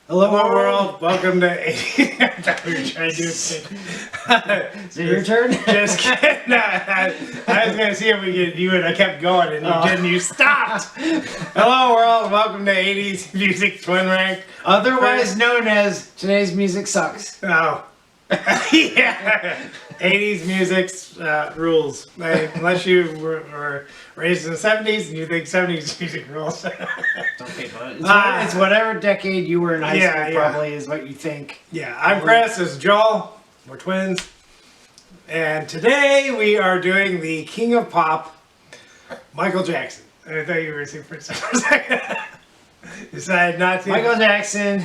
Hello world, welcome to I thought we were trying to do it. Is it your turn? Just kidding. No, I was going to see if we could do it. I kept going and you didn't. You stopped. Hello world, welcome to 80s Music Twin Rank. Otherwise known as Today's Music Sucks. Oh. Yeah. 80s music's rules. Unless you were raised in the 70s and you think 70s music rules. Okay, but it's whatever decade you were in high school probably is what you think. Yeah, I'm Chris, this is Joel. We're twins. And today we are doing the King of Pop, Michael Jackson. I thought you were saying for a second. Decided not to. Michael Jackson.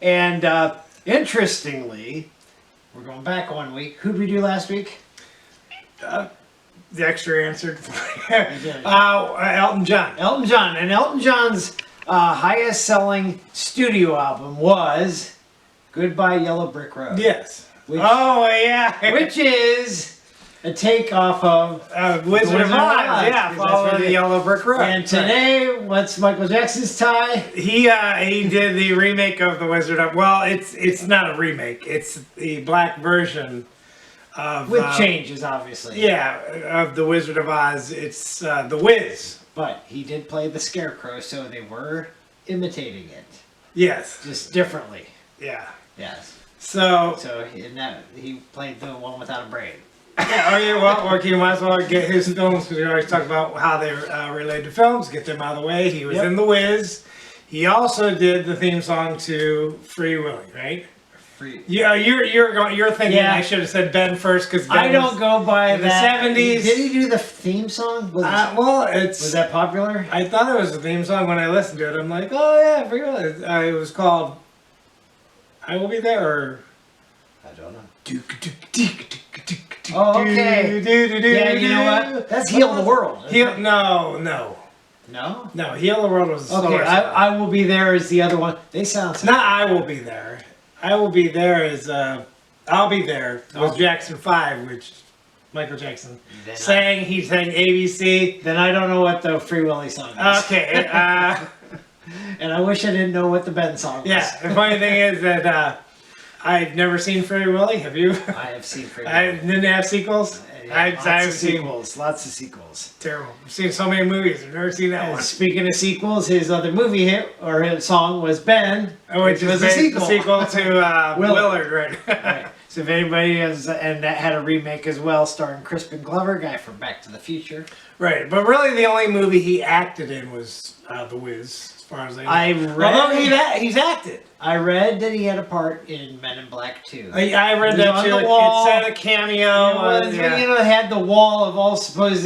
And interestingly, we're going back 1 week. Who'd we do last week? The extra answered for you. Elton John. Elton John. And Elton John's highest selling studio album was Goodbye Yellow Brick Road. Yes. Which is a take off of Wizard of Oz. Yeah, follow the Yellow Brick Road. And today, what's Michael Jackson's tie? He did the remake of the Wizard of. Well, it's not a remake. It's the black version of with changes, obviously. Yeah, of the Wizard of Oz. It's the Wiz. But he did play the Scarecrow, so they were imitating it. Yes. Just differently. Yeah. Yes. So in that he played the one without a brain. Yeah, you might as well get his films because we always talk about how they relate to films. Get them out of the way. He was in The Wiz. He also did the theme song to Free Willy, right? Yeah, you're thinking I should have said Ben first because I don't go by the 70s. Did he do the theme song? Was that popular? I thought it was the theme song when I listened to it. I'm like, oh yeah, Free Willy. It was called "I Will Be There." Or I don't know. Oh, okay. Yeah, you know what? That's Heal the World. No. Heal the World was okay. I Will Be There is the other one. They sound similar. Not I Will Be There. I Will Be There is I'll Be There was Jackson 5, which Michael Jackson sang. He sang ABC. Then I don't know what the Free Willy song is. Okay. And I wish I didn't know what the Ben song was. Yeah. The funny thing is that I've never seen Free Willy. Have you? I have seen Free Willy. Didn't they have sequels? Yeah, lots of sequels. Terrible. I've seen so many movies. I've never seen that one. Speaking of sequels, his other movie hit or his song was Ben, which was a sequel to Willard, right? So if anybody has, and that had a remake as well, starring Crispin Glover, guy from Back to the Future. Right, but really the only movie he acted in was The Wiz, as far as I know. Although he's acted. I read that he had a part in Men in Black 2. I read that too. It said a cameo. It had the wall of all supposed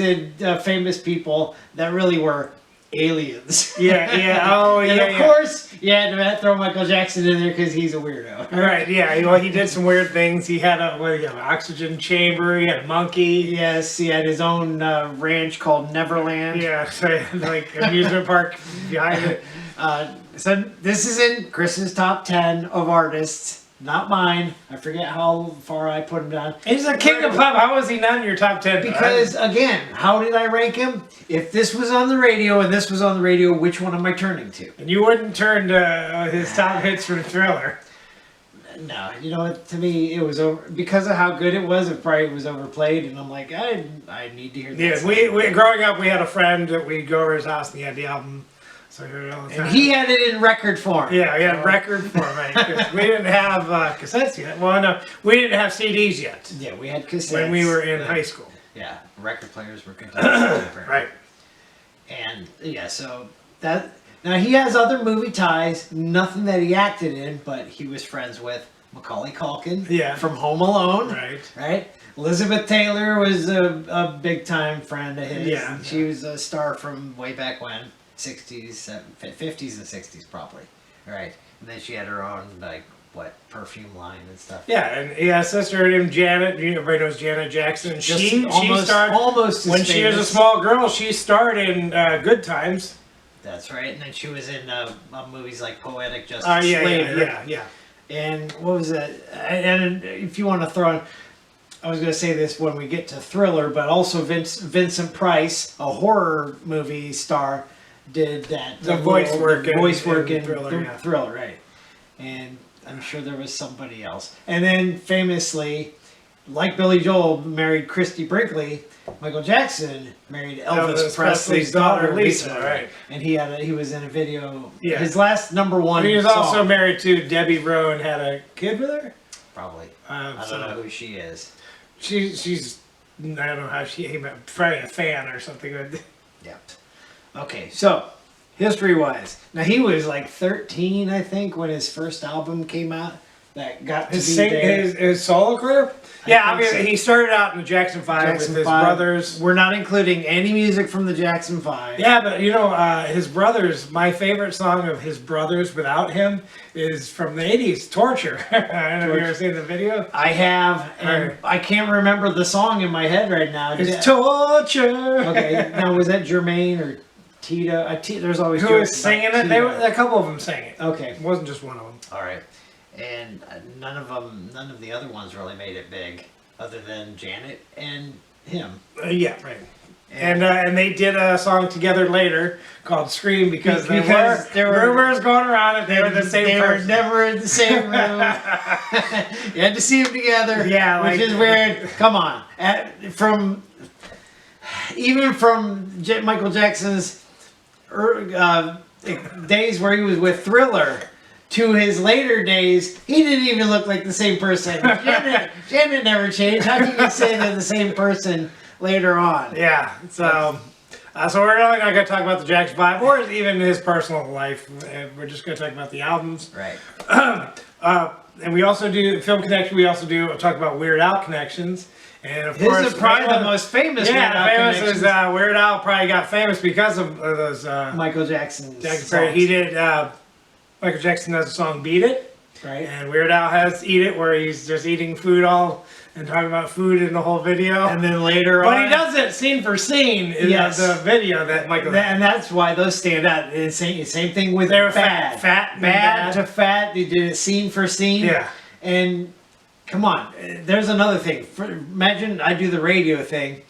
famous people that really were aliens. Yeah. And of course, you had to throw Michael Jackson in there because he's a weirdo. Right, yeah. Well, he did some weird things. He had an oxygen chamber. He had a monkey. Yes, he had his own ranch called Neverland. Yeah, so like amusement park behind it. So this is in Chris's top 10 of artists, not mine. I forget how far I put him down. He's a king of pop. How was he not in your top 10? Because, again, how did I rank him? If this was on the radio and this was on the radio, which one am I turning to? And you wouldn't turn to his top hits from Thriller. No, you know what? To me, it was over because of how good it was. It probably was overplayed, and I'm like, I need to hear that. Yeah, we growing up, we had a friend that we'd go over to his house and he had the album. So I heard it all the time. And he had it in record form. Yeah, we had record form, right? We didn't have cassettes yet. Well, no, we didn't have CDs yet. Yeah, we had cassettes when we were in high school. Yeah, record players were contemporary. Right. And yeah, so that now he has other movie ties. Nothing that he acted in, but he was friends with Macaulay Culkin. Yeah. From Home Alone. Right. Elizabeth Taylor was a big time friend of his. Yeah. She was a star from way back when. 60s, 50s, and 60s probably. Right. And then she had her own perfume line and stuff. Yeah, and he has a sister named Janet. Everybody knows Janet Jackson. She starred almost when she was a small girl. She starred in Good Times. That's right. And then she was in movies like Poetic Justice. Yeah. And what was that? And if you want to throw in, I was going to say this when we get to Thriller, but also Vincent Price, a horror movie star, did that voice work in Thriller, yeah. Thriller, right? and I'm sure there was somebody else. And then famously, like Billy Joel married Christy Brinkley, Michael Jackson married Elvis Presley's daughter Lisa. Right. And he was in a video. Yeah. His last number one. He was song. also married to Debbie Rowe and had a kid with her. Probably. I So don't know who she is. she's I don't know how he met, probably a fan or something. Yep. Okay, so history-wise, now he was like 13, I think, when his first album came out. That got to be there. His solo career. Yeah, I think mean, so. he started out in the Jackson 5 Jackson with his 5. brothers. We're not including any music from the Jackson 5. Yeah, but you know, his brothers, my favorite song of his brothers without him is from the 80s, Torture. I don't know if you ever seen the video. I have, and Right. I can't remember the song in my head right now. It's Torture. Okay, now was that Jermaine or Tita? There's always Who jokes was about singing it? Tita. A couple of them sang it. Okay, It wasn't just one of them. all right. And none of the other ones really made it big, other than Janet and him. Yeah, right. And they did a song together later called "Scream" because Because there were rumors going around that they were the same They person. were never in the same room. You had to see them together. Yeah, which like- is weird. Come on, even from Michael Jackson's days where he was with Thriller to his later days, he didn't even look like the same person. Janet never changed. How can you say they're the same person later on? Yeah, so we're only not going to talk about the Jackson 5 or even his personal life. We're just going to talk about the albums. Right. And we also do Film Connection. We also do talk about Weird Al connections. And of His course, is probably the most famous. Weird Al famous connections. is Weird Al probably got famous because of those. Michael Jackson's Jackson, songs. he did. Michael Jackson has a song "Beat It," Right. and Weird Al has "Eat It," where he's just eating food all and talking about food in the whole video. And then later but on, he does it scene for scene in Yes. the video that Michael. and that's why those stand out. It's same thing with They were bad, fat and bad bad. to fat. They did it scene for scene. Yeah. And come on, there's another thing. Imagine I do the radio thing.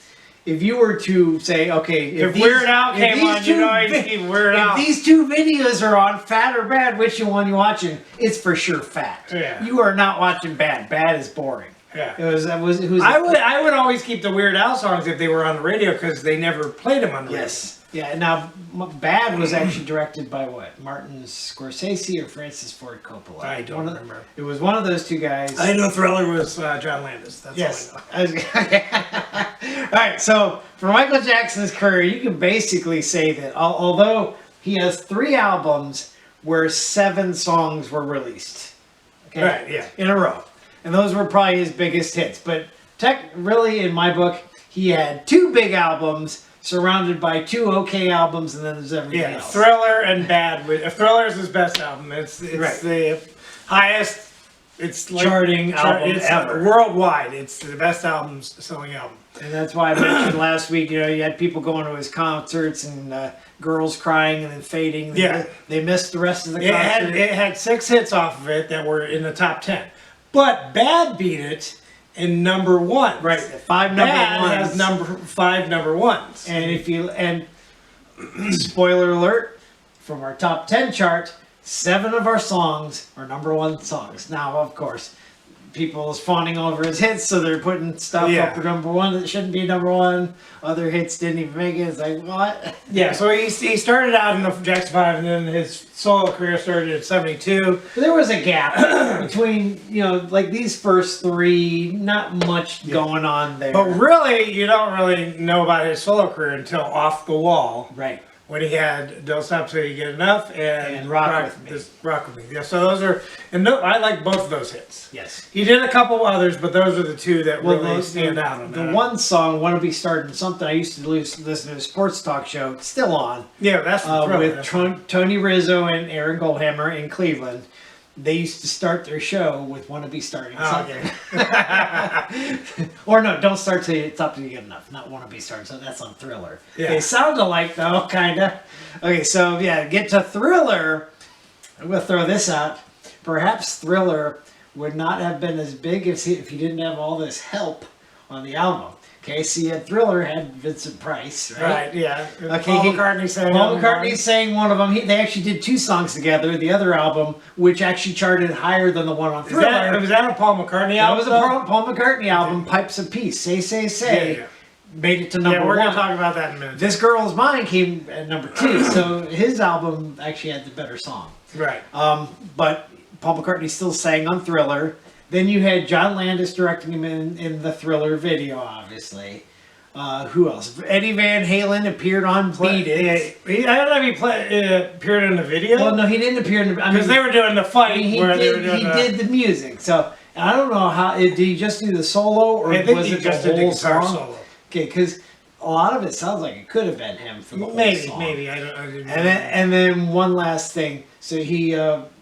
If you were to say, okay, If Weird Al came on, you know he'd keep Weird if Al. these two videos are on, fat or bad, which one you watching? It's for sure fat. Yeah. You are not watching bad. Bad is boring. Yeah. I I would always keep the Weird Al songs if they were on the radio because they never played them on the Yes. Yeah. Now, Bad was actually directed by what? Martin Scorsese or Francis Ford Coppola? radio. I don't remember. It was one of those two guys. I know Thriller was John Landis. That's Yes. all I know. All right. So for Michael Jackson's career, you can basically say that although he has 3 albums where 7 songs were released, okay, Right, yeah. in a row, and those were probably his biggest hits. But really, in my book, he had 2 big albums surrounded by 2 okay albums, and then there's everything Yeah, else. Thriller and Bad. Thriller is his best album. It's Right. the highest. It's like Charting album it's ever. worldwide. It's the best selling album. And that's why I mentioned last week, you had people going to his concerts and girls crying and then fading. Yeah. They missed the rest of the It concert. had 6 hits off of it that were in the top 10, but Bad beat it in number 1. Right, the 5 number Bad ones. has 5 number 1s. And spoiler alert, from our top 10 chart, 7 of our songs are number 1 songs. Now, of course, people is fawning over his hits, so they're putting stuff Yeah. up for number 1 that shouldn't be number 1. Other hits didn't even make it. It's like, what? Yeah, so he started out in the Jackson 5, and then his solo career started at 72. There was a gap between, like these first 3, not much going on there. But really, you don't really know about his solo career until Off the Wall, Right. when he had Don't Stop Till You Get Enough and Rock With Me. Rock With Me. Yeah, so those are, I like both of those hits. Yes. He did a couple others, but those are the 2 that really stand out on The that. one song, "Wanna Be Starting Something," I used to listen to a sports talk show. It's still on. Yeah, that's the Thriller. With Tony Rizzo and Aaron Goldhammer in Cleveland. They used to start their show with "Wanna Be Starting Oh, Something." okay. Or no, "Don't Start Till You Get Enough." Not "Wanna Be Starting Something." That's on Thriller. Yeah. They sound alike though, kinda. Okay, so get to Thriller. I'm gonna throw this out. Perhaps Thriller would not have been as big if he didn't have all this help on the album. Okay, see, Thriller had Vincent Price, right? Right, yeah. Okay, Paul McCartney sang Paul on McCartney one. sang one of them. They actually did 2 songs together. The other album, which actually charted higher than the one on Thriller. Was that a Paul McCartney That album? was a Paul McCartney album, Pipes of Peace. Say. Yeah. Made it to number Yeah, we're one. going to talk about that in a minute. This Girl Is Mine came at number 2, so his album actually had the better song. Right. But Paul McCartney still sang on Thriller. Then you had John Landis directing him in the Thriller video, obviously. Who else? Eddie Van Halen appeared on Beat It. I don't know if he appeared in the video. Well, no, he didn't appear in the... Because they were doing the fight he where they were did, doing he did the music. So, I don't know how... Did he just do the solo, or I think was he it just the did the whole guitar song? solo. Okay, because a lot of it sounds like it could have been him for the whole song. Maybe. I didn't know. And then one last thing. So he,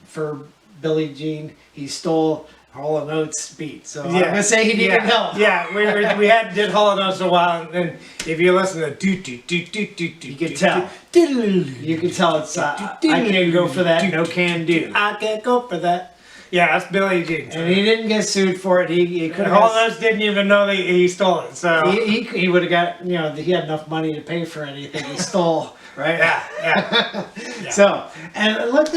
for Billie Jean, he stole Hall & Oates' beat. So I'm gonna say he needed help. Yeah, we did Hall & Oates a while, and if you listen to do, You can tell. You can tell it's I can't go for that. No can do. I can't go for that. Yeah, that's Billie Jean. And he didn't get sued for it. He could Hall & have. Oates didn't even know that he stole it. So He would have got, he had enough money to pay for anything he stole, right? yeah. So, and look,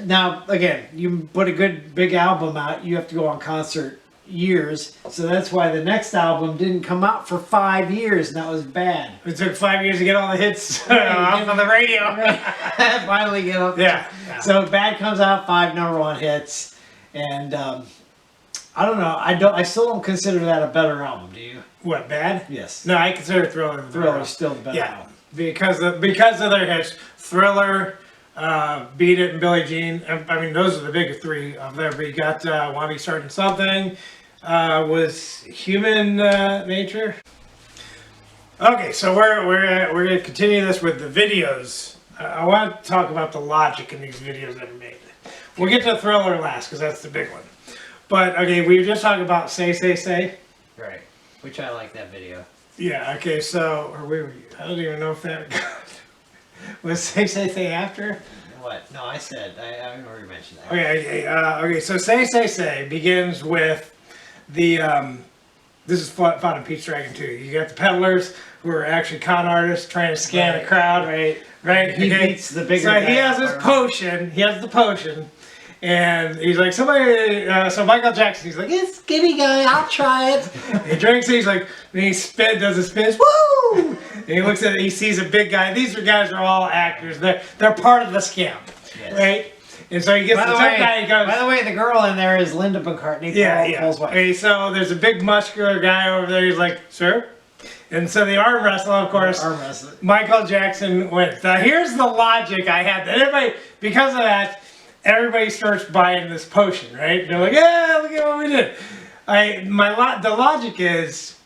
now again, you put a good big album out, you have to go on concert years, so that's why the next album didn't come out for 5 years, and that was bad. It took 5 years to get all the hits off on the radio. Finally get up. Yeah. So Bad comes out, 5 #1 hits, and I don't know. I still don't consider that a better album. Do you? What, Bad? Yes. No, I consider Thriller. Thriller's still the better Yeah, album. because of their hits, Thriller, Beat It, and Billie Jean. I mean, those are the big 3 of there. But you got Want to Be Starting Something, was Human Nature. Okay, so we're gonna continue this with the videos. I want to talk about the logic in these videos that are made. We'll get to Thriller last because that's the big one. But okay, we were just talking about Say. Right. Which I like that video. Yeah. Okay. So, I don't even know if that was Say after. What? No, I said I already mentioned that. Okay. So Say begins with the this is found in Pete's Dragon 2. You got the peddlers who are actually con artists trying to scam the crowd. Right. He beats the bigger So guy he has up this around. potion. He has the potion. And he's like, so Michael Jackson, he's like, it's skinny guy, I'll try it. He drinks it, he's like, and he does a spin, woo! And he looks at it, he sees a big guy. These guys are all actors. They're part of the scam, right? And so he gets the tough guy, he goes. By the way, the girl in there is Linda McCartney. Paul's wife. Okay, so there's a big muscular guy over there, he's like, sir? And so the arm wrestle, of course, Michael Jackson wins. Now here's the logic I had. Everybody, because of that, everybody starts buying this potion, right? They're like, yeah, look at what we did. The logic is,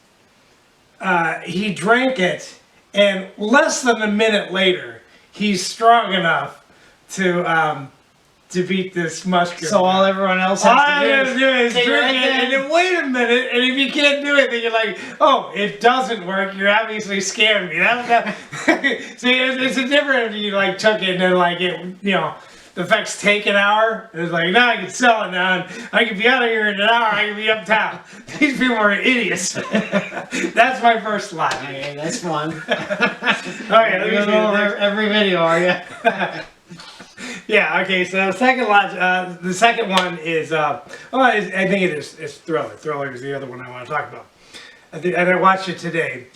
he drank it, and less than a minute later, he's strong enough to beat this muscular. So all everyone else has to do is drink it, and then wait a minute, and if you can't do it, then you're like, oh, it doesn't work. You're obviously scamming me. See, it's a different if you like took it and then like it, the effects take an hour. It's like, now I can sell it now. And I can be out of here in an hour. I can be uptown. These people are idiots. That's my first logic. Okay, that's fun. Okay, let me Go see over every video, are you? Yeah. Okay. So the second one is, I think it is. It's Thriller. Thriller is the other one I want to talk about. And I watched it today.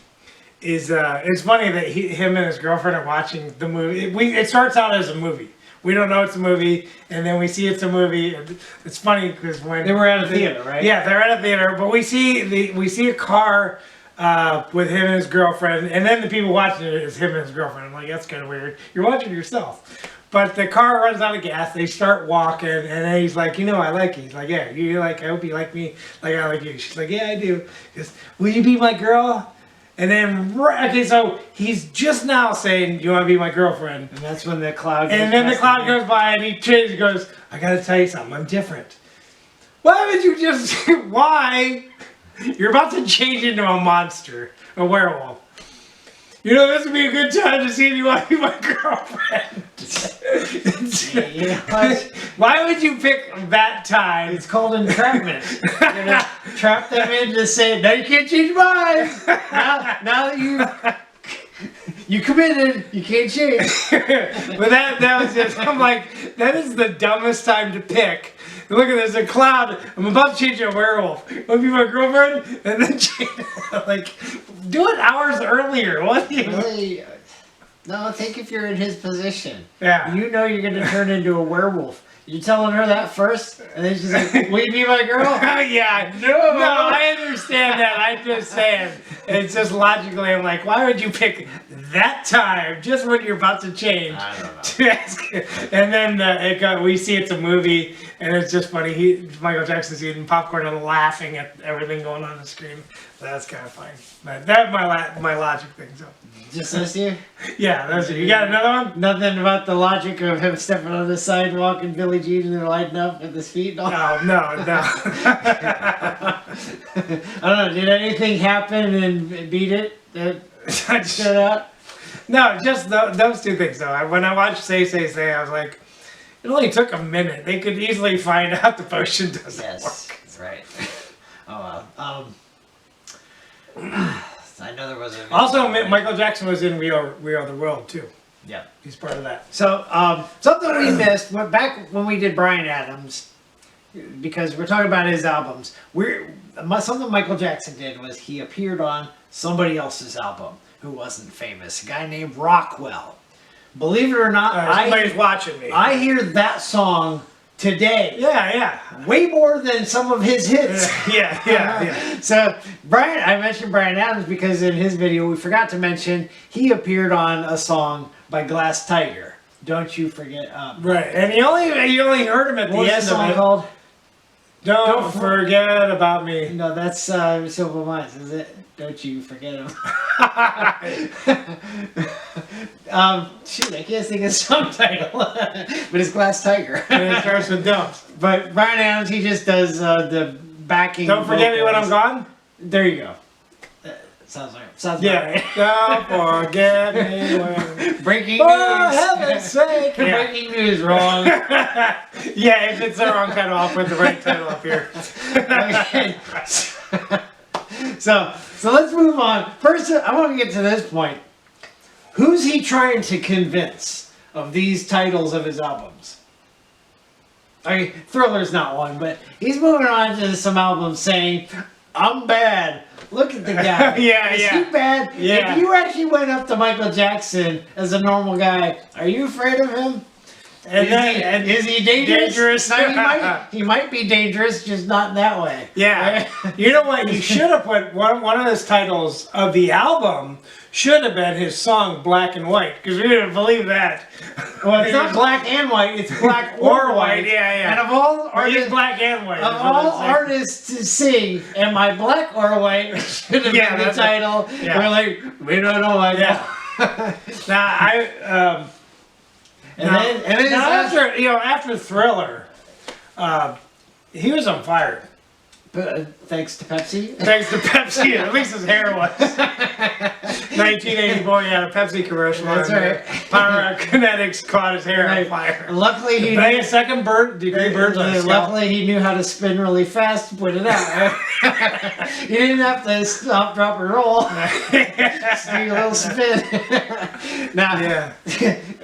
It's funny that him and his girlfriend are watching the movie. It starts out as a movie. We don't know it's a movie, and then we see it's a movie. It's funny because when They were at a theater, right? Yeah, they're at a theater, but we see a car with him and his girlfriend, and then the people watching it is him and his girlfriend. I'm like, that's kind of weird. You're watching yourself. But the car runs out of gas. They start walking, and then he's like, I like you. He's like, yeah, you like. I hope you like me like I like you. She's like, yeah, I do. He goes, will you be my girl? And then, so he's just now saying, do you want to be my girlfriend? And that's when the cloud goes And then the past cloud goes by and he changes and goes, I got to tell you something, I'm different. Why would you just, why? You're about to change into a monster, a werewolf. You know, this would be a good time to see if you want to be my girlfriend. You know what? Why would you pick that time? It's called entrapment. You're gonna trap them into saying, "No, you can't change your mind." Now that you committed, you can't change. But that was just, I'm like, that is the dumbest time to pick. Look at this, a cloud. I'm about to change to a werewolf. Want to be my girlfriend? And then change, like, do it hours earlier. What do you? Really? No, think if you're in his position. Yeah. You know you're gonna turn into a werewolf. You're telling her that first, and then she's like, "Will you be my girl?" Yeah. No, I understand that. I'm just saying. It's just logically, I'm like, why would you pick that time just when you're about to change? I don't know. To ask, and then we see it's a movie, and it's just funny. Michael Jackson's eating popcorn and laughing at everything going on the screen. So that's kind of funny. But that's my logic thing. So Just this you? yeah, that's it. You got another one? Nothing about the logic of him stepping on the sidewalk and Billie Jean and they're lighting up with his feet. No. I don't know. Did anything happen and beat it? That stood out? No, just those two things though. When I watched Say, I was like, it only took a minute. They could easily find out the potion doesn't Yes, work. that's right. Oh well. I know there was a Also, Michael Jackson was in We Are the World too. Yeah. He's part of that. So something we missed went back when we did Bryan Adams, because we're talking about his albums. Something Michael Jackson did was he appeared on somebody else's album who wasn't famous, a guy named Rockwell. Believe it or not, Somebody's watching me. I hear that song today. Yeah. Way more than some of his hits. Yeah. So I mentioned Bryan Adams because in his video we forgot to mention he appeared on a song by Glass Tiger. Don't you forget? Right, and you only heard him at the What was end the song of it. called? Don't forget about me. No, that's Simple Minds, is it? Don't you forget him. Shoot, I can't think of the song title. But it's Glass Tiger. And it starts with don't. But Bryan Adams, he just does the backing. Don't forget me when I'm vocals. gone. There you go. Sounds about Yeah. Don't forget me when. Breaking For news. heaven's sake. Yeah. Breaking news wrong. Yeah, if it's the wrong title, I'll put the right title up here. Okay. So let's move on. First, I want to get to this point. Who's he trying to convince of these titles of his albums? Thriller's not one, but he's moving on to some albums saying, "I'm bad. Look at the guy. Is he bad? Yeah. If you actually went up to Michael Jackson as a normal guy, are you afraid of him? Is he dangerous? No, he might be dangerous, just not in that way. Yeah. You know what? You should have put one of his titles of the album should have been his song Black and White, because we didn't believe that. Well, it's not black and white, it's black or white. Yeah. And of all artists, black and white. of all artists to sing, am I black or white? Should have been the title. Yeah. We're like, we don't know. Now after Thriller, he was on fire. Thanks to Pepsi. Thanks to Pepsi, at least his hair was. 1984, he had a Pepsi commercial. That's right. Pyrokinetics caught his hair on fire. Luckily, he But a second degree burns on his scalp. luckily he knew how to spin really fast to put it out. You didn't have to stop, drop, and roll. Just do a little spin. Now,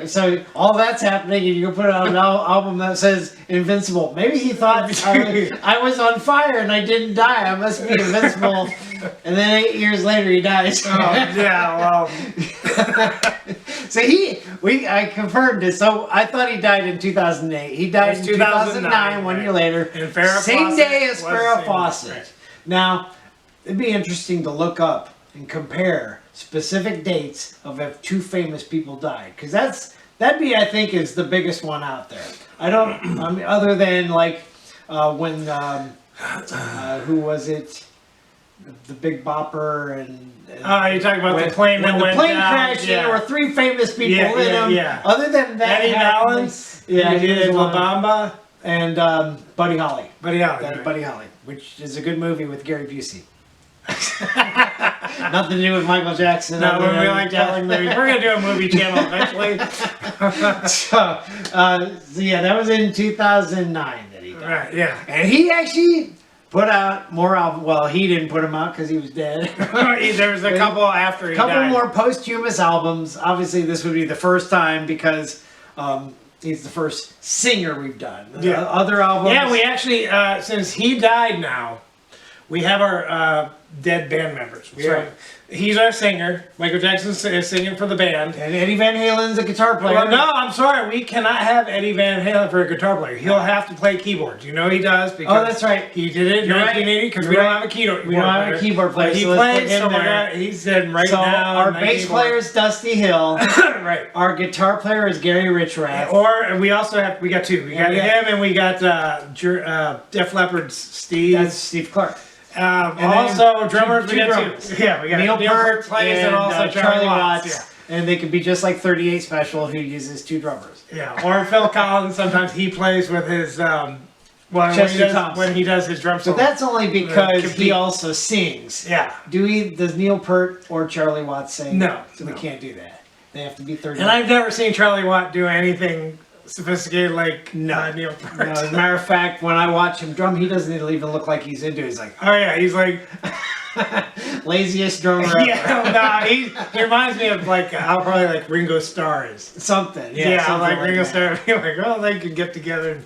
so all that's happening, and you put out an album that says Invincible. Maybe he thought I was on fire and I didn't die. I must be invincible. And then 8 years later, he dies. Oh, yeah, well. So I confirmed it. So I thought he died in 2008. He died in 2009, 1 year later. And Farrah Same Fawcett day as was Farrah the same. Fawcett. Right. Now, it'd be interesting to look up and compare specific dates of if two famous people died, because that'd be, I think, is the biggest one out there. I mean, other than like when who was it? The Big Bopper and you're talking about the plane that when the went plane down. crashed. Yeah. There were three famous people in them. Yeah. Other than that, Eddie Valens, he did was La one. Bamba, And Buddy Holly. Buddy Holly. Right. Buddy Holly, which is a good movie with Gary Busey. Nothing to do with Michael Jackson. No, we like telling movies. We're gonna do a movie channel eventually. So yeah, that was in 2009 that he died. Right, yeah. And he actually put out more albums. Well, he didn't put them out because he was dead. There was a couple after he died. More posthumous albums. Obviously, this would be the first time because he's the first singer we've done. Yeah. Other albums. Yeah, we actually, since he died now, we have our dead band members. He's our singer. Michael Jackson is singing for the band. And Eddie Van Halen's a guitar player. Well, no, I'm sorry. We cannot have Eddie Van Halen for a guitar player. He'll have to play keyboards. You know he does because that's right. He did it in 1980 because we don't have a keyboard. We don't have a keyboard player. But he so plays. So he's in right so now. Our bass player is Dusty Hill. Right. Our guitar player is Gary Richrath. Or we also have we got two. We got him and we got Def Leppard's Steve. That's Steve Clark. Also drummers. We got drummers. two. Yeah, we got Neil Peart plays and also Charlie Watts. Yeah. And they could be just like 38 Special, who uses two drummers. Yeah, or Phil Collins. Sometimes he plays with his when he does his drum solo. But that's only because he also sings. Yeah. Does Neil Peart or Charlie Watts sing? No. So we can't do that. They have to be 38. And I've never seen Charlie Watt do anything sophisticated like Neil Peart. No, as a matter of fact, when I watch him drum, he doesn't even look like he's into it. He's like, oh yeah, he's like laziest drummer ever. Yeah, he reminds me of like how probably like Ringo Starr is. Something. Yeah, something like Ringo Starr. Like, oh, they could get together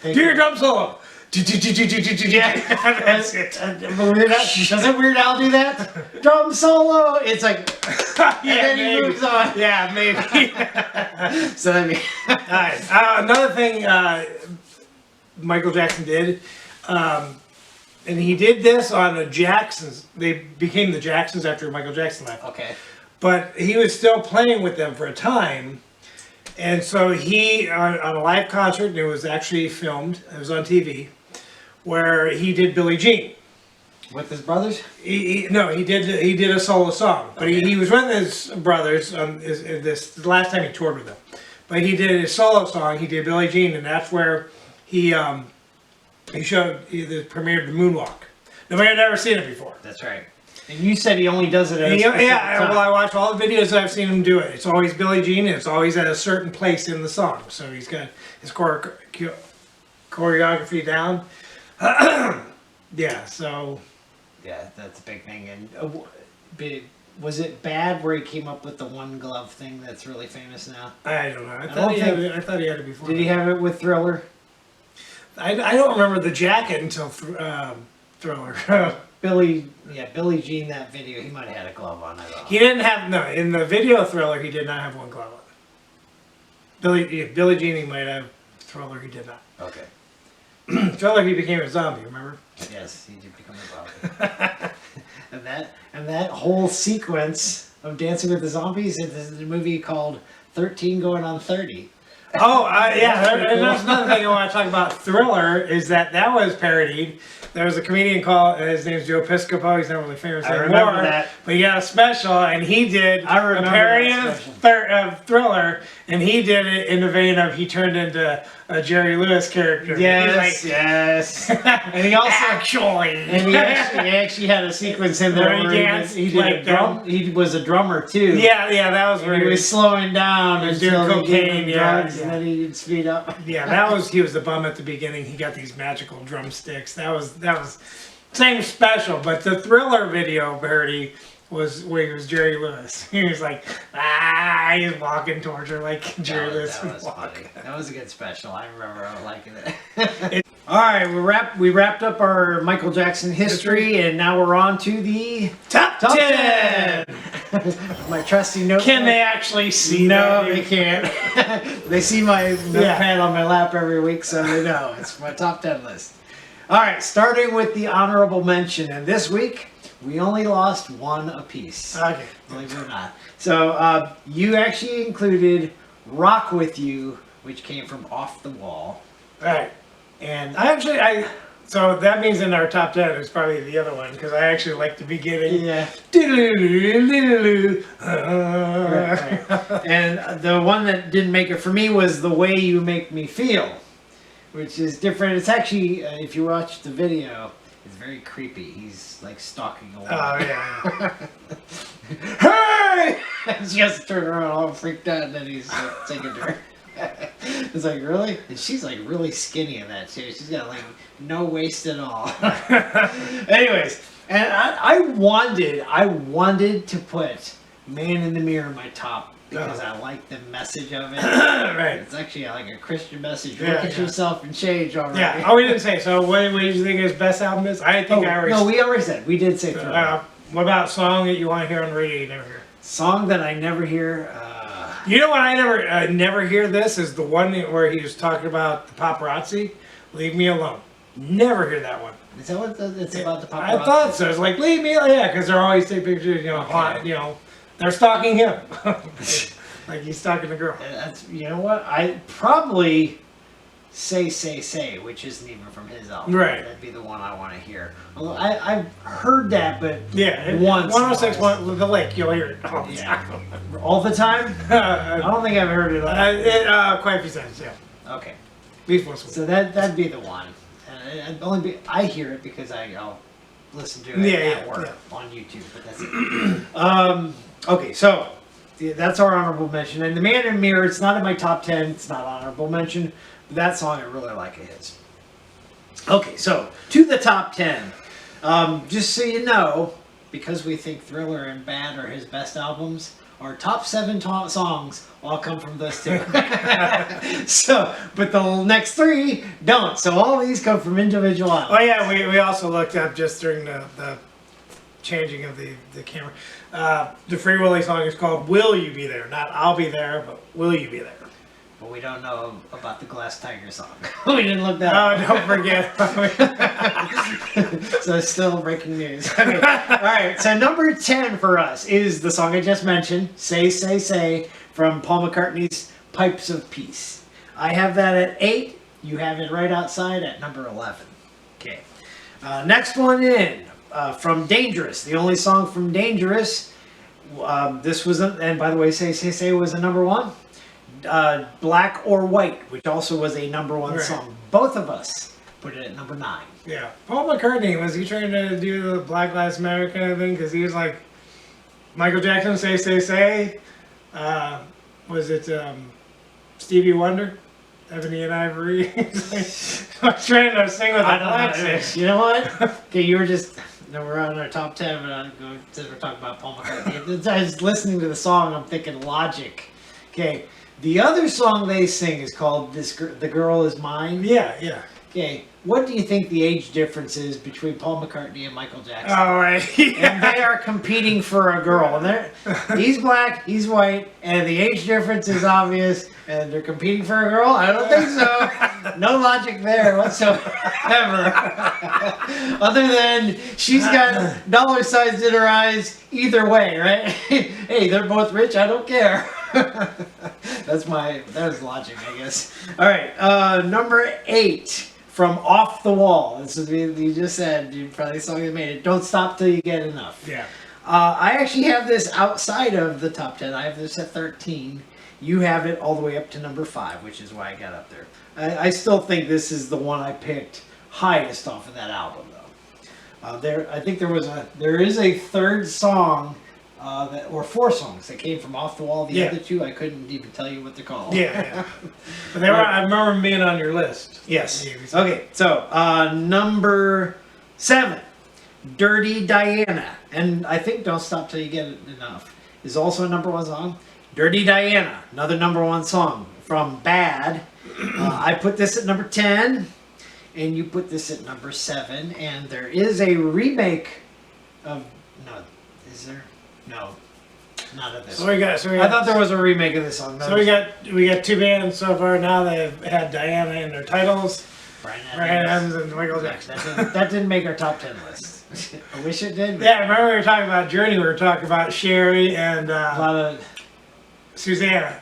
and do your drum solo. Yeah, that's it. Doesn't Weird Al do that? Drum solo. It's like, and then he moves on. Yeah, maybe. So I mean, nice. Another thing Michael Jackson did, and he did this on the Jacksons. They became the Jacksons after Michael Jackson left. okay. But he was still playing with them for a time. And so he, on a live concert, and it was actually filmed, it was on TV, where he did Billie Jean. With his brothers? He did a solo song. But he was with his brothers the last time he toured with them. But he did his solo song, he did Billie Jean, and that's where he premiered the Moonwalk. Nobody had ever seen it before. That's right. And you said he only does it at a specific time. Well, I watch all the videos I've seen him do it. It's always Billie Jean, and it's always at a certain place in the song. So he's got his choreography down. Yeah, so... Yeah, that's a big thing. And was it bad where he came up with the one glove thing that's really famous now? I don't know. I thought he had it before. Did he have it with Thriller? I don't remember the jacket until Thriller. Billie Jean, that video, he might have had a glove on. He didn't have, no, in the video Thriller, he did not have one glove on. Billie Jean, he might have. Thriller, he did not. Okay. Thriller, he became a zombie, remember? Yes, he did become a zombie. and that whole sequence of Dancing with the Zombies is a movie called 13 Going on 30. Oh, yeah, there's another thing I want to talk about. Thriller is that was parodied. There was a comedian called, his name's Joe Piscopo, he's not really famous anymore. I remember that. But he got a special, and he did a parody of Thriller, and he did it in the vein of, he turned into a Jerry Lewis character. Yes, yes. And he also he actually had a sequence in there where he did a drum. He was a drummer too. Yeah, that was where he was slowing down and doing cocaine, drugs, and then he'd speed up. Yeah, he was the bum at the beginning. He got these magical drumsticks. That was same special, but the Thriller video parody was where he was Jerry Lewis. He was like, he's walking towards her like Jerry Lewis would walk. Funny. That was a good special. I remember liking it. All right, we wrapped up our Michael Jackson history, and now we're on to the top 10. My trusty notebook. Can they actually see? No, they can't. They see my notepad on my lap every week, so they know it's my top 10 list. All right, starting with the honorable mention, and this week we only lost one apiece. Okay. Believe it or not. So you actually included Rock With You, which came from Off the Wall. Right. And so that means in our top 10 is probably the other one, because I actually like the beginning. Yeah. Right. And the one that didn't make it for me was The Way You Make Me Feel, which is different. It's actually, if you watch the video, It's very creepy. He's like stalking a woman. Oh yeah. Hey! And she has to turn around all freaked out, and then he's like singing to her. It's like, really? And she's like really skinny in that too. She's got like no waist at all. Anyways, and I wanted to put Man in the Mirror in my top because I like the message of it. Right. It's actually like a Christian message. Yeah, Look at yeah. yourself and change already. Yeah. Oh, we didn't say. So what do you think his best album is? I think I already. No, we already said. We did say Thriller. What about song that you want to hear on the radio you never hear? Song that I never hear. You know what I never hear this is the one where he was talking about the paparazzi. Leave me alone. Never hear that one. Is that what it's about? The paparazzi? I thought so. It's like leave me alone. Yeah, because they're always taking pictures. You know, hot. You know, they're stalking him. Like he's stalking the girl. That's, you know what? I probably say, which isn't even from his album. Right. That'd be the one I want to hear. Although I've heard that, but Yeah, once. 106 with the lake. You'll hear it all the Yeah. time. All the time? I don't think I've heard it. Quite a few times. Yeah. Okay. At least once a week. So that'd be the one. And I hear it because I'll listen to it at work on YouTube, but that's it. Okay, so that's our honorable mention. And the Man in the Mirror, it's not in my top 10. It's not honorable mention. But that song I really like of his. Okay, so to the top 10. Just so you know, because we think Thriller and Bad are his best albums, our top 7 songs all come from those two. So, but the next 3 don't. So all these come from individual albums. Oh yeah, we also looked up just during the changing of the camera. The Free Willy song is called "Will You Be There?" Not "I'll Be There," but "Will You Be There?" But we don't know about the Glass Tiger song. We didn't look that up. Oh, don't forget. So it's still breaking news. Okay. All right. So number 10 for us is the song I just mentioned, Say, from Paul McCartney's Pipes of Peace. I have that at 8. You have it right outside at number 11. Okay. Next one in, from Dangerous, the only song from Dangerous. This was, and by the way, Say was a number 1. Black or White, which also was a number 1 song. Both of us put it at number 9. Yeah. Paul McCartney, was he trying to do the Black Lives Matter kind of thing? Because he was like, Michael Jackson, Say. Was it Stevie Wonder? Ebony and Ivory? I was trying to sing with the black sing. You know what? Okay, you were just... No, we're on our top 10, but since we're talking about Paul McCartney. I was listening to the song, I'm thinking Logic. Okay. The other song they sing is called The Girl Is Mine. Yeah. Okay, what do you think the age difference is between Paul McCartney and Michael Jackson? Oh, right. And they are competing for a girl. And he's black, he's white, and the age difference is obvious, and they're competing for a girl? I don't think so. No logic there whatsoever. Other than she's got dollar signs in her eyes either way, right? Hey, they're both rich, I don't care. That's logic, I guess. All right, number 8 from Off the Wall. This is you just said. You probably saw you made it. Don't stop till you get enough. Yeah. I actually have this outside of the top 10. I have this at 13. You have it all the way up to number 5, which is why I got up there. I still think this is the one I picked highest off of that album, though. I think there is a third song. Or 4 songs that came from Off the Wall. The other 2, I couldn't even tell you what they're called. Yeah. But they were. I remember them being on your list. Yes. Okay, so number 7, Dirty Diana. And I think Don't Stop Till You Get Enough is also a number 1 song. Dirty Diana, another number 1 song from Bad. I put this at number 10, and you put this at number 7. And there is a remake of... No, is there? No, not of this. I thought there was a remake of this song. So we got 2 bands so far now that have had Diana in their titles. Brian Adams and Michael Jackson. That didn't make our top 10 list. I wish it did. Yeah, remember we were talking about Journey. We were talking about Sherry and A lot of Susanna.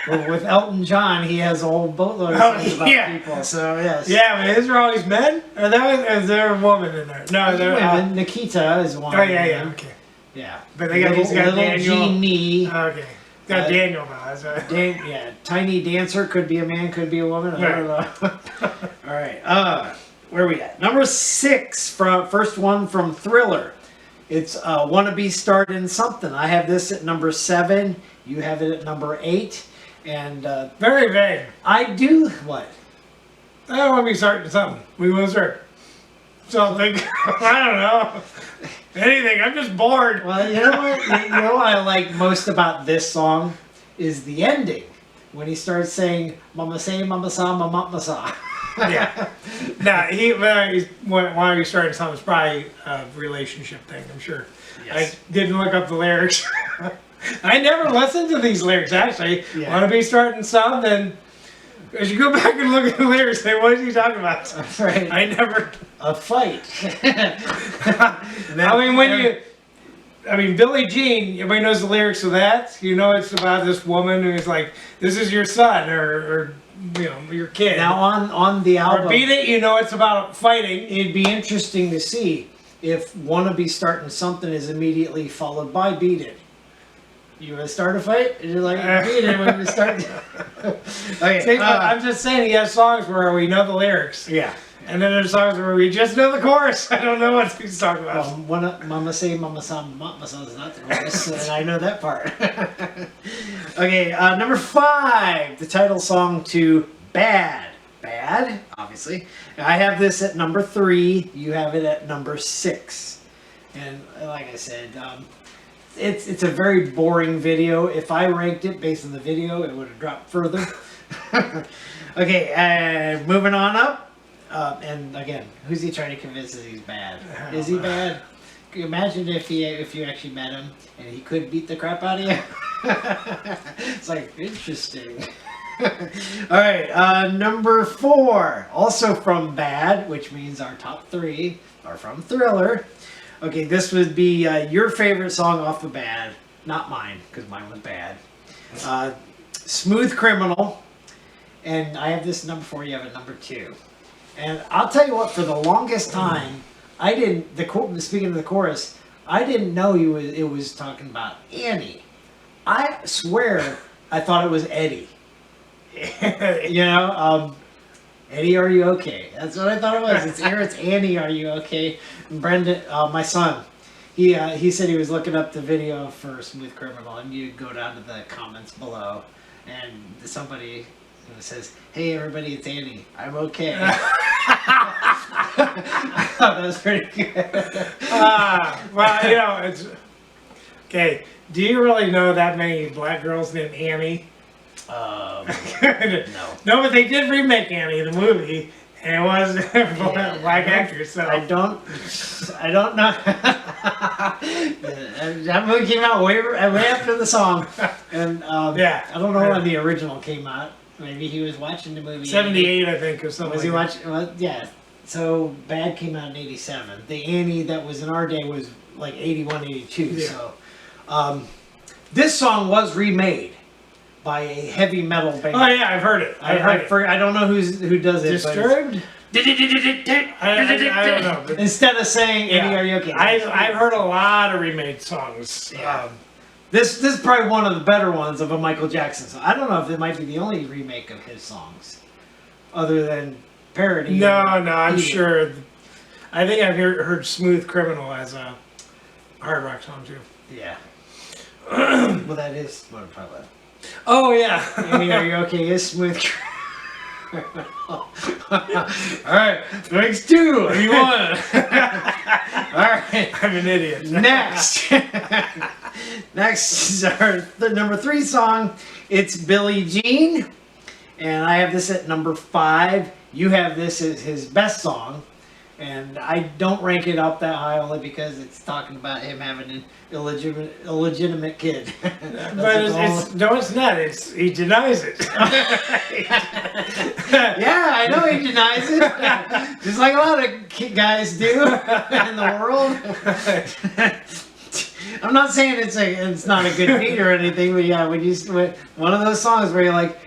well, with Elton John, he has a whole boatload of songs about people. So yes. Yeah, but his are always men. Or is there a woman in there? No, there. Women. Nikita is one. Oh yeah. Okay. Yeah. But he's got Daniel. Jeannie. Okay. Got Daniel now. That's right. Tiny Dancer could be a man, could be a woman. I don't know. All right. where are we at? Number 6, from first one from Thriller. It's Wanna Be Starting Something. I have this at number 7. You have it at number 8. And Very vague. I do what? I don't want to be starting something. We will start something. I don't know. Anything. I'm just bored. Well, you know what? You know what I like most about this song is the ending when he starts saying "Mama say, Mama sa, Mama sa." Yeah. Nah, why are you starting something? It's probably a relationship thing, I'm sure. Yes. I didn't look up the lyrics. I never listened to these lyrics, actually. Yeah. Want to be starting something? As you go back and look at the lyrics, say, what is he talking about? Right. I never. A fight. I mean, Billie Jean, everybody knows the lyrics of that. You know it's about this woman who's like, this is your son, or you know, your kid. Now on the album, Or Beat It, you know it's about fighting. it'd be interesting to see if "Wanna Be Starting Something" is immediately followed by "Beat It." You want to start a fight? And you're like, "Beat it" when you start. Okay, See, but I'm just saying he has songs where we know the lyrics. yeah. And then there's songs where we just know the chorus. I don't know what he's talking about. Mama say, Mama sa, Mama sa is not the chorus, and I know that part. Okay, number 5, the title song to Bad. Bad, obviously. I have this at number 3. You have it at number 6. And like I said, it's a very boring video. If I ranked it based on the video, it would have dropped further. Okay, moving on up. And again, who's he trying to convince that he's bad? Is he bad? Can you imagine if you actually met him and he could beat the crap out of you? It's like, interesting. All right, number 4, also from Bad, which means our top 3 are from Thriller. Okay, this would be your favorite song off of Bad, not mine, because mine was bad. Smooth Criminal, and I have this number 4. You have it number 2. And I'll tell you what, for the longest time, I didn't. Speaking of the chorus, I didn't know it was talking about Annie. I swear, I thought it was Eddie. You know, Eddie, are you okay? That's what I thought it was. It's Annie, are you okay? And Brendan, my son, he said he was looking up the video for Smooth Criminal, and you go down to the comments below, and somebody says, "Hey everybody, it's Annie. I'm okay." I thought that was pretty good. Well, you know, it's okay. Do you really know that many black girls named Annie? No. No, but they did remake Annie, the movie, and it was a black actress. So I don't know. That movie came out way after the song, and yeah, I don't know when the original came out. Maybe he was watching the movie. 78, I think, or something. Was he watching? Well, yeah. So Bad came out in 87. The Annie that was in our day was like 81, 82. Yeah. So this song was remade by a heavy metal band. Oh yeah, I've heard it. I don't know who does it. Disturbed? I don't know. But Instead of saying "Annie, are you okay?" I've heard a lot of remade songs. Yeah. This is probably one of the better ones of a Michael Jackson song. I don't know if it might be the only remake of his songs, other than parody. No, I'm sure. I think I've heard "Smooth Criminal" as a hard rock song too. Yeah. Well, that is what I'm talking about. Oh yeah. Annie, are you okay? Is Smooth Criminal. All right, thanks 2. You won. All right, I'm an idiot. Next. Next is the number 3 song. It's Billie Jean. And I have this at number 5. You have this as his best song. And I don't rank it up that high only because it's talking about him having an illegitimate kid. But it's not. He denies it. Yeah, I know he denies it. Just like a lot of guys do in the world. I'm not saying it's not a good beat or anything, but yeah, when one of those songs where you're like,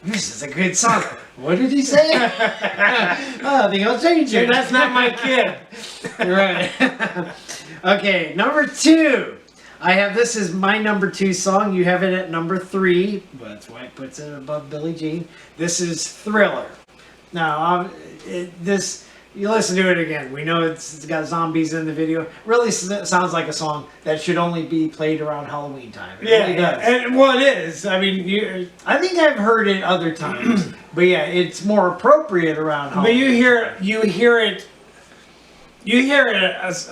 this is a good song. What did he say? Oh, I think I'll change it. Dude, that's not my kid. Right. Okay, number 2. I have this as my number 2 song. You have it at number 3. But that's why it puts it above Billie Jean. This is Thriller. Now, you listen to it again. We know it's got zombies in the video. Really sounds like a song that should only be played around Halloween time. It really does. And well, it is. I mean, I think I've heard it other times, but yeah, it's more appropriate around Halloween. but you hear it as,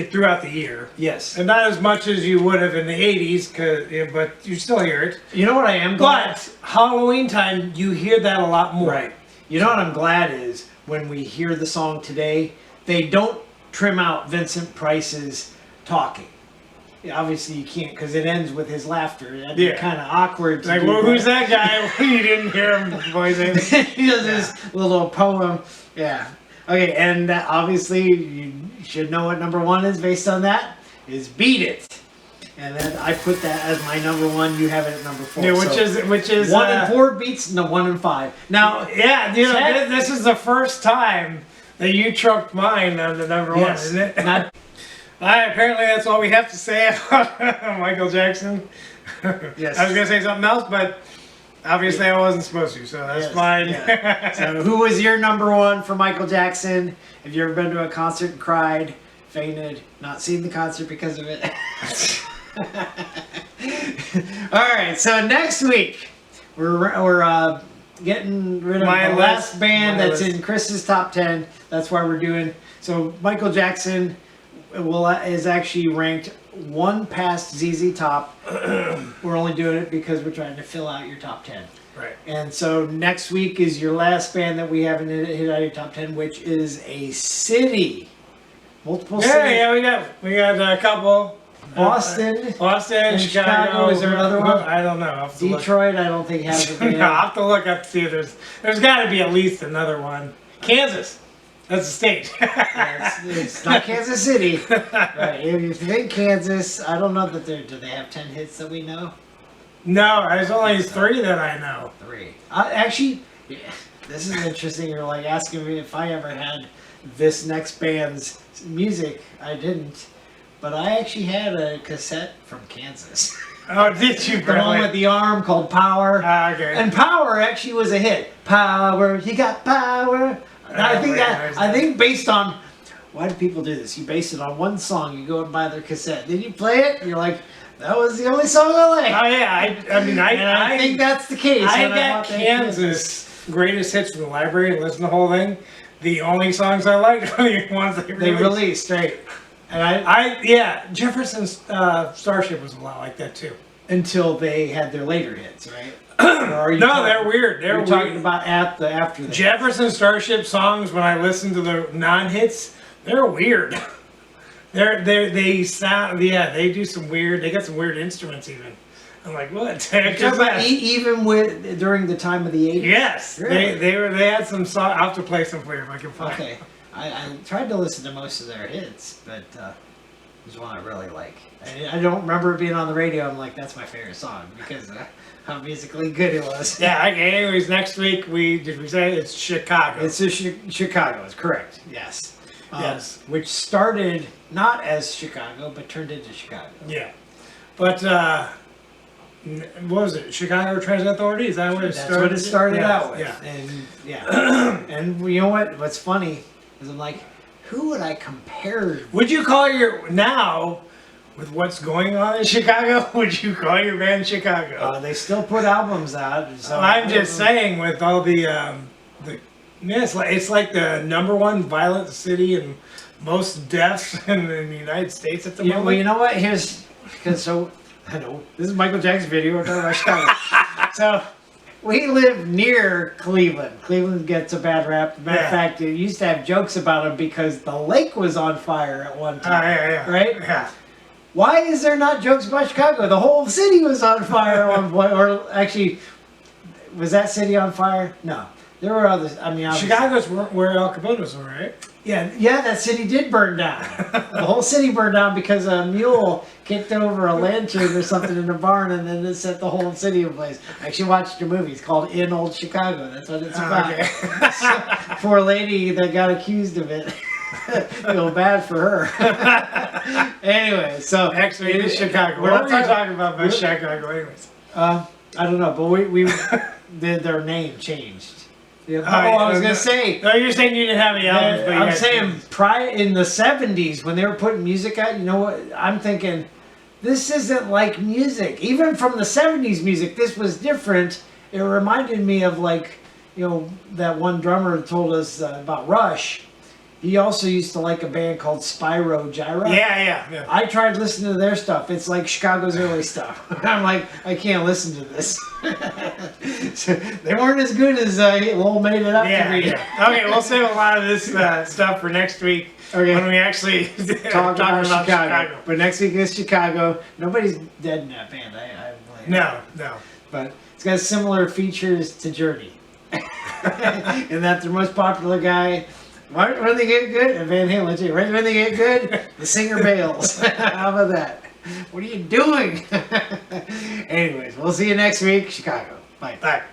throughout the year. Yes. And not as much as you would have in the 80s, but you still hear it. You know what I am glad? But Halloween time, you hear that a lot more. Right. You know what I'm glad is when we hear the song today, they don't trim out Vincent Price's talking. Yeah, obviously you can't because it ends with his laughter. That'd be kind of awkward. To like, do well, who's that guy? You didn't hear him voicing. He does this little poem. Yeah. Okay, and obviously you should know what number one is based on that. Is Beat It. And then I put that as my number one. You have it at number 4. Yeah, which is 1 and 4 beats no 1 and 5. Now, yeah, this is the first time that you trumped mine on the number one, isn't it? Apparently, that's all we have to say about Michael Jackson. Yes. I was gonna say something else, but obviously I wasn't supposed to, so that's fine. Yeah. So, who was your number one for Michael Jackson? Have you ever been to a concert and cried, fainted, not seen the concert because of it? All right, so next week we're getting rid of My the last list. band My that's list. in Chris's top 10. That's why we're doing. So Michael Jackson is actually ranked one past ZZ Top. We're only doing it because we're trying to fill out your top 10. Right. And so next week is your last band that we haven't hit out of your top 10, which is a city. Multiple cities. Yeah, we got a couple. Boston. And Chicago. Is there another one? I don't know. I'll have to look. Detroit, I don't think has a band. No, I'll have to look up to see if there's got to be at least another one. Kansas. That's a state. It's not Kansas City. Right. If you think Kansas, I don't know that do they have 10 hits that we know? No, there's only 3 that I know. 3. Actually, yeah, this is interesting. You're like asking me if I ever had this next band's music. I didn't. But I actually had a cassette from Kansas. Oh, did you? The one with the arm called Power. Okay. And Power actually was a hit. Power, you got power. I think based on, why do people do this? You base it on one song, you go and buy their cassette, then you play it, and you're like, that was the only song I like. Oh yeah, I think that's the case. I got Kansas greatest hits from the library and listened to the whole thing. The only songs I liked were the ones they released, right? And Jefferson's Starship was a lot like that too. Until they had their later hits, right? No, they're weird. They're weird. Talking about after that. Jefferson Starship songs. When I listen to the non-hits, they're weird. They sound. Yeah, they do some weird. They got some weird instruments even. I'm like, what the heck is that? Even during the time of the 80s. Yes, really? they had some songs. I'll have to play some for you if I can find. Okay, I tried to listen to most of their hits, but there's one I really like. I don't remember it being on the radio. I'm like, that's my favorite song because how musically good it was. Yeah. Anyways, next week did we say it's Chicago? It's Chicago. It's correct. Yes. Yes. Which started not as Chicago, but turned into Chicago. Yeah. But what was it? Chicago Transit Authority? Is that what it started? That's what it started out with. Yeah. And and you know what? What's funny is I'm like, who would I compare? Would you call now, with what's going on in Chicago, would you call your band Chicago? They still put albums out. So I'm just saying, with all it's like the #1 violent city and most deaths in the United States at the moment. Well, you know what? I know this is Michael Jackson's video. We're talking about Chicago. So we live near Cleveland. Cleveland gets a bad rap. Matter of fact, it used to have jokes about it because the lake was on fire at one time. Right? Yeah. Why is there not jokes about Chicago? The whole city was on fire at one point. Or actually, was that city on fire? No. There were others. I mean, Chicago's where Al Capone was, right? Yeah, that city did burn down. The whole city burned down because a mule kicked over a lantern or something in the barn, and then it set the whole city ablaze. I actually watched a movie. It's called In Old Chicago. That's what it's about. Okay. Poor lady that got accused of it. Feel bad for her. Anyway, so Actually, it is Chicago. What are you talking about Chicago, anyways? I don't know, but we their name changed. Yeah, I was gonna say. No, you're saying you didn't have any albums, but you I'm had saying tunes. prior in the '70s when they were putting music out. You know what? I'm thinking, this isn't like music. Even from the '70s music, this was different. It reminded me of like, that one drummer told us about Rush. He also used to like a band called Spyro Gyra. Yeah. I tried listening to their stuff. It's like Chicago's early stuff. I'm like, I can't listen to this. So they weren't as good as Lowell made it up to be. Yeah. Okay, we'll save a lot of this stuff for next week when we actually Talk about about Chicago. But next week is Chicago. Nobody's dead in that band. No. But it's got similar features to Journey. And that their most popular guy. When they get good, and Van Halen too. Right when they get good, the singer bails. How about that? What are you doing? Anyways, we'll see you next week, Chicago. Bye. Bye.